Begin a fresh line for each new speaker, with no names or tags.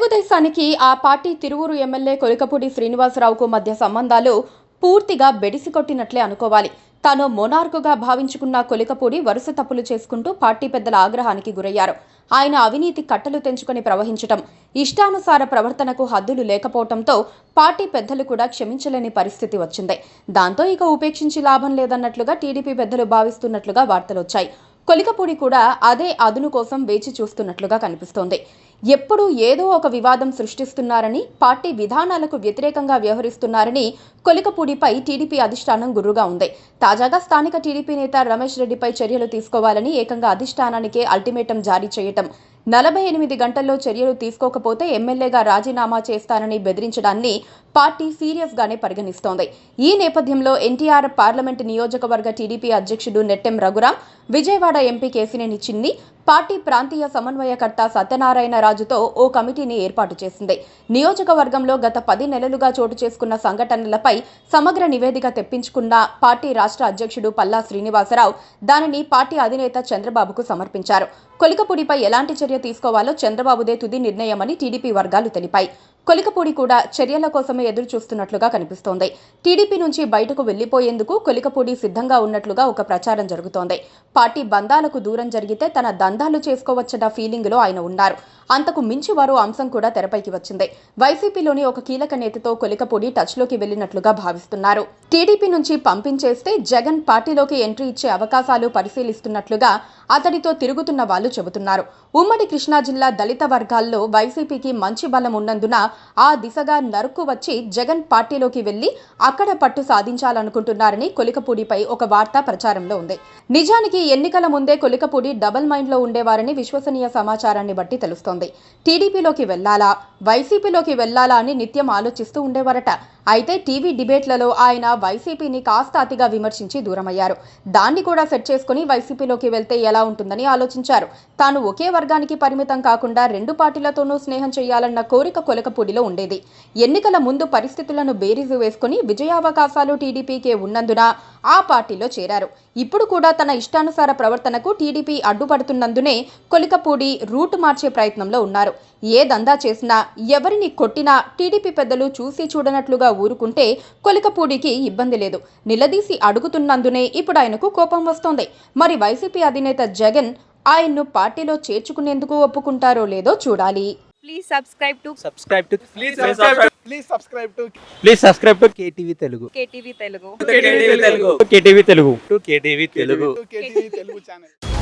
తెలుగుదేశానికి ఆ party Tiruvuru MLA Kolikapudi శ్రీనివాసరావుకు మధ్య సంబంధాలు పూర్తిగా బెడిసికొట్టినట్లే అనుకోవాలి. తాను మొనార్కుగా భావించుకున్న కొలికపూడి వరుస తప్పులు చేసుకుంటూ పార్టీ పెద్దల ఆగ్రహానికి గురయ్యారు. ఆయన అవినీతి కట్టలు తెంచుకొని ప్రవహించటం, ఇష్టానుసార ప్రవర్తనకు హద్దులు లేకపోవడంతో పార్టీ పెద్దలు కూడా క్షమించలేని పరిస్థితి వచ్చింది. దాంతో ఇక ఉపేక్షించి లాభం లేదన్నట్లుగా టీడీపీ పెద్దలు భావిస్తున్నట్లుగా వార్తలొచ్చాయి. కొలికపూడి కూడా అదే అదును కోసం వేచి చూస్తున్నట్లుగా కనిపిస్తోంది. ఎప్పుడూ ఏదో ఒక వివాదం సృష్టిస్తున్నారని, పార్టీ విధానాలకు వ్యతిరేకంగా వ్యవహరిస్తున్నారని కొలికపూడిపై టీడీపీ అధిష్టానం గుర్రుగా ఉంది. తాజాగా స్థానిక టీడీపీ నేత రమేష్ రెడ్డిపై చర్యలు తీసుకోవాలని ఏకంగా అధిష్టానానికే అల్టిమేటం జారీ చేయటం, 48 గంటల్లో చర్యలు తీసుకోకపోతే ఎమ్మెల్యేగా రాజీనామా చేస్తానని బెదిరించడాన్ని పార్టీ సీరియస్ గానే పరిగణిస్తోంది. ఈ నేపథ్యంలో ఎన్టీఆర్ పార్లమెంటు నియోజకవర్గ టీడీపీ అధ్యక్షుడు నెట్టెం రఘురాం, విజయవాడ ఎంపీ కేశినేని చిన్ని పార్టీ ప్రాంతీయ సమన్వయకర్త సత్యనారాయణ రాజుతో ఓ కమిటీని ఏర్పాటు చేసింది. నియోజకవర్గంలో గత 10 నెలలుగా చోటు చేసుకున్న సంఘటనలపై సమగ్ర నివేదిక తెప్పించుకున్న పార్టీ రాష్ట్ర అధ్యక్షుడు పల్లా శ్రీనివాసరావు దానిని పార్టీ అధినేత చంద్రబాబుకు సమర్పించారు. కొలికపూడిపై ఎలాంటి చర్య తీసుకోవాలో చంద్రబాబుదే తుది నిర్ణయమని టీడీపీ వర్గాలు తెలిపాయి. కొలికపూడి కూడా చర్యల కోసమే ఎదురు చూస్తున్నట్లుగా కనిపిస్తోంది. టీడీపీ నుంచి బయటకు వెళ్లిపోయేందుకు కొలికపూడి సిద్ధంగా ఉన్నట్లుగా ఒక ప్రచారం జరుగుతోంది. పార్టీ బంధాలకు దూరం జరిగితే తన దందాలు చేసుకోవచ్చన్న ఫీలింగ్ లో ఆయన ఉన్నారు. అంతకు మించి మరో అంశం కూడా తెరపైకి వచ్చింది. వైసీపీలోని ఒక కీలక నేతతో కొలికపూడి టచ్లోకి వెళ్లినట్లుగా భావిస్తున్నారు. టీడీపీ నుంచి పంపించేస్తే జగన్ పార్టీలోకి ఎంట్రీ ఇచ్చే అవకాశాలు పరిశీలిస్తున్నట్లుగా అతడితో తిరుగుతున్న వాళ్ళు చెబుతున్నారు. ఉమ్మడి కృష్ణా జిల్లా దళిత వర్గాల్లో వైసీపీకి మంచి బలం ఉన్నందున ఆ దిశగా నరుక్కు వచ్చి జగన్ పార్టీలోకి వెళ్లి అక్కడ పట్టు సాధించాలనుకుంటున్నారని కొలికపూడిపై ఒక వార్త ప్రచారంలో ఉంది. నిజానికి ఎన్నికల ముందే కొలికపూడి డబుల్ మైండ్ లో ఉండేవారని విశ్వసనీయ సమాచారాన్ని బట్టి తెలుస్తోంది. టీడీపీలోకి వెళ్లాలా, వైసీపీలోకి వెళ్లాలా అని నిత్యం ఆలోచిస్తూ ఉండేవారట. అయితే టీవీ డిబేట్లలో ఆయన వైసీపీని కాస్త అతిగా విమర్శించి దూరమయ్యారు. దాన్ని కూడా సెట్ చేసుకుని వైసీపీలోకి వెళ్తే ఎలా ఉంటుందని ఆలోచించారు. తాను ఒకే వర్గానికి పరిమితం కాకుండా 2 పార్టీలతోనూ స్నేహం చేయాలన్న కోరిక కొలికపూడిలో ఉండేది. ఎన్నికల ముందు పరిస్థితులను బేరీజు వేసుకుని విజయావకాశాలు టీడీపీకే ఉన్నందున ఆ పార్టీలో చేరారు. ఇప్పుడు కూడా తన ఇష్టానుసార ప్రవర్తనకు టీడీపీ అడ్డుపడుతున్నందునే కొలికపూడి రూట్ మార్చే ప్రయత్నంలో ఉన్నారు. ఏ దందా చేసినా, ఎవరిని కొట్టినా టీడీపీ పెద్దలు చూసి చూడనట్లుగా ఊరుకుంటే కొలికపూడికి ఇబ్బంది లేదు. నిలదీసి అడుగుతున్నందునే ఇప్పుడు ఆయనకు కోపం వస్తోంది. మరి వైసీపీ అధినేత జగన్ ఆయన్ను పార్టీలో చేర్చుకునేందుకు ఒప్పుకుంటారో లేదో చూడాలి.
Please subscribe to
KTV Telugu.
KTV Telugu.
KTV Telugu.
KTV Telugu channel.